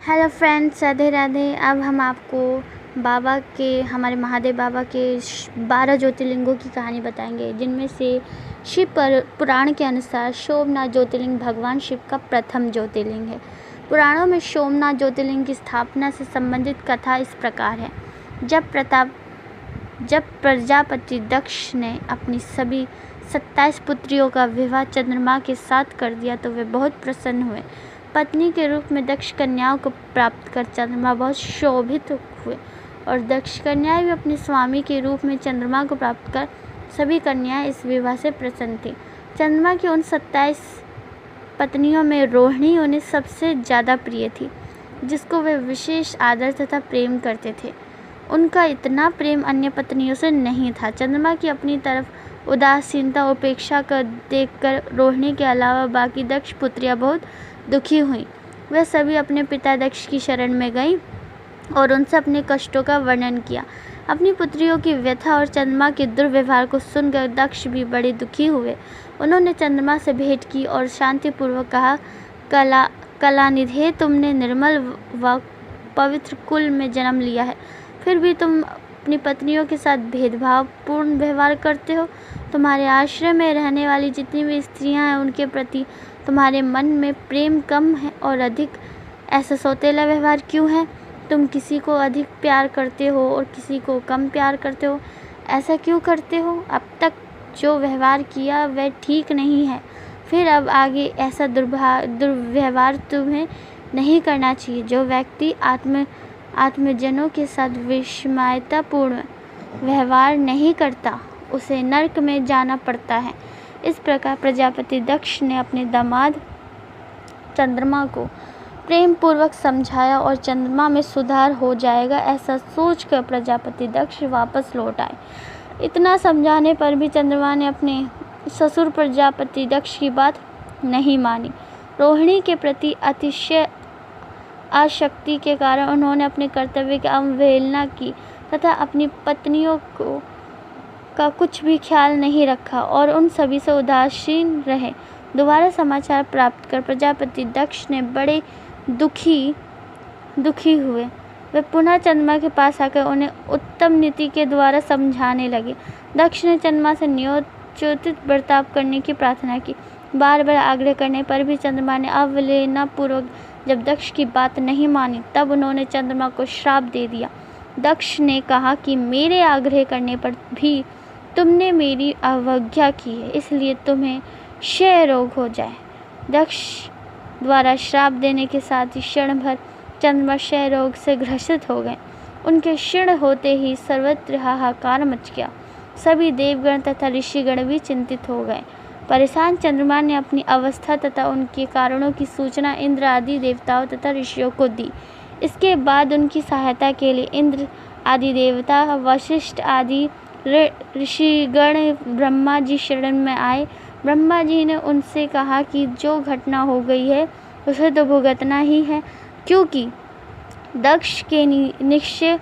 Hello friends, Radhe Radhe. अब हम आपको हमारे महादेव बाबा के 12 ज्योतिर्लिंगों की कहानी बताएंगे, जिनमें से शिव पुराण के अनुसार सोमनाथ ज्योतिर्लिंग भगवान शिव का प्रथम ज्योतिर्लिंग है। पुराणों में सोमनाथ ज्योतिर्लिंग की स्थापना से संबंधित कथा इस प्रकार है। जब प्रजापति दक्ष ने अपनी सभी 27 पुत्रियों का विवाह चंद्रमा के साथ कर दिया तो वे बहुत प्रसन्न हुए। पत्नी के रूप में दक्ष कन्याओं को प्राप्त कर चंद्रमा बहुत शोभित हुए और दक्ष कन्याएं भी अपने स्वामी के रूप में चंद्रमा को प्राप्त कर सभी कन्याएं इस विवाह से प्रसन्न थीं। चंद्रमा की उन 27 पत्नियों में रोहिणी उन्हें सबसे ज़्यादा प्रिय थी, जिसको वे विशेष आदर तथा प्रेम करते थे। उनका इतना प्रेम अन्य पत्नियों से नहीं था। चंद्रमा की अपनी तरफ उदासीनता उपेक्षा कर देखकर रोहिणी के अलावा बाकी दक्ष पुत्रियां बहुत दुखी हुईं। वह सभी अपने पिता दक्ष की शरण में गईं और उनसे अपने कष्टों का वर्णन किया। अपनी पुत्रियों की व्यथा और चंद्रमा के दुर्व्यवहार को सुनकर दक्ष भी बड़े दुखी हुए। उन्होंने चंद्रमा से भेंट की और शांतिपूर्वक कहा, कलानिधे, तुमने निर्मल व पवित्र कुल में जन्म लिया है, फिर भी तुम अपनी पत्नियों के साथ भेदभावपूर्ण व्यवहार करते हो। तुम्हारे आश्रय में रहने वाली जितनी भी स्त्रियां हैं, उनके प्रति तुम्हारे मन में प्रेम कम है और अधिक ऐसा सौतेला व्यवहार क्यों है? तुम किसी को अधिक प्यार करते हो और किसी को कम प्यार करते हो। ऐसा क्यों करते हो? अब तक जो व्यवहार किया वह ठीक नहीं है, फिर अब आगे ऐसा दुर्व्यवहार तुम्हें नहीं करना चाहिए। जो व्यक्ति आत्मजनों के साथ विषमतापूर्ण व्यवहार नहीं करता, उसे नरक में जाना पड़ता है। इस प्रकार प्रजापति दक्ष ने अपने दामाद चंद्रमा को प्रेम पूर्वक समझाया और चंद्रमा में सुधार हो जाएगा, ऐसा सोचकर प्रजापति दक्ष वापस लौट आए। इतना समझाने पर भी चंद्रमा ने अपने ससुर प्रजापति दक्ष की बात नहीं मानी। रोहिणी के प्रति अतिशय आसक्ति के कारण उन्होंने अपने कर्तव्य की अवहेलना की तथा अपनी पत्नियों का कुछ भी ख्याल नहीं रखा और उन सभी से उदासीन रहे। दोबारा समाचार प्राप्त कर प्रजापति दक्ष ने बड़े दुखी हुए। वे पुनः चंद्रमा के पास आकर उन्हें उत्तम नीति के द्वारा समझाने लगे। दक्ष ने चंद्रमा से न्यायोचित बर्ताव करने की प्रार्थना की। बार बार आग्रह करने पर भी चंद्रमा ने अवहेलना पूर्वक जब दक्ष की बात नहीं मानी, तब उन्होंने चंद्रमा को श्राप दे दिया। दक्ष ने कहा कि मेरे आग्रह करने पर भी तुमने मेरी अवज्ञा की है, इसलिए तुम्हें क्षय रोग हो जाए। दक्ष द्वारा श्राप देने के साथ ही क्षण भर चंद्रमा क्षय रोग से ग्रसित हो गए। उनके क्षीण होते ही सर्वत्र हाहाकार मच गया। सभी देवगण तथा ऋषिगण भी चिंतित हो गए। परेशान चंद्रमा ने अपनी अवस्था तथा उनके कारणों की सूचना इंद्र आदि देवताओं तथा ऋषियों को दी। इसके बाद उनकी सहायता के लिए इंद्र आदि देवता, वशिष्ठ आदि ऋषिगण ब्रह्मा जी शरण में आए। ब्रह्मा जी ने उनसे कहा कि जो घटना हो गई है उसे तो भुगतना ही है, क्योंकि दक्ष के निश्चय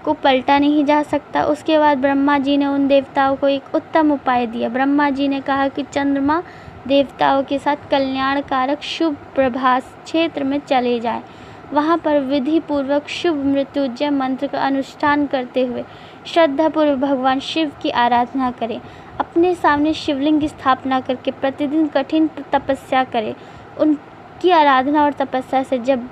को पलटा नहीं जा सकता। उसके बाद ब्रह्मा जी ने उन देवताओं को एक उत्तम उपाय दिया। ब्रह्मा जी ने कहा कि चंद्रमा देवताओं के साथ कल्याणकारक शुभ प्रभास क्षेत्र में चले जाए। वहाँ पर विधि पूर्वक शुभ मृत्युंजय मंत्र का अनुष्ठान करते हुए श्रद्धापूर्वक भगवान शिव की आराधना करें। अपने सामने शिवलिंग की स्थापना करके प्रतिदिन कठिन तपस्या करें। उनकी आराधना और तपस्या से जब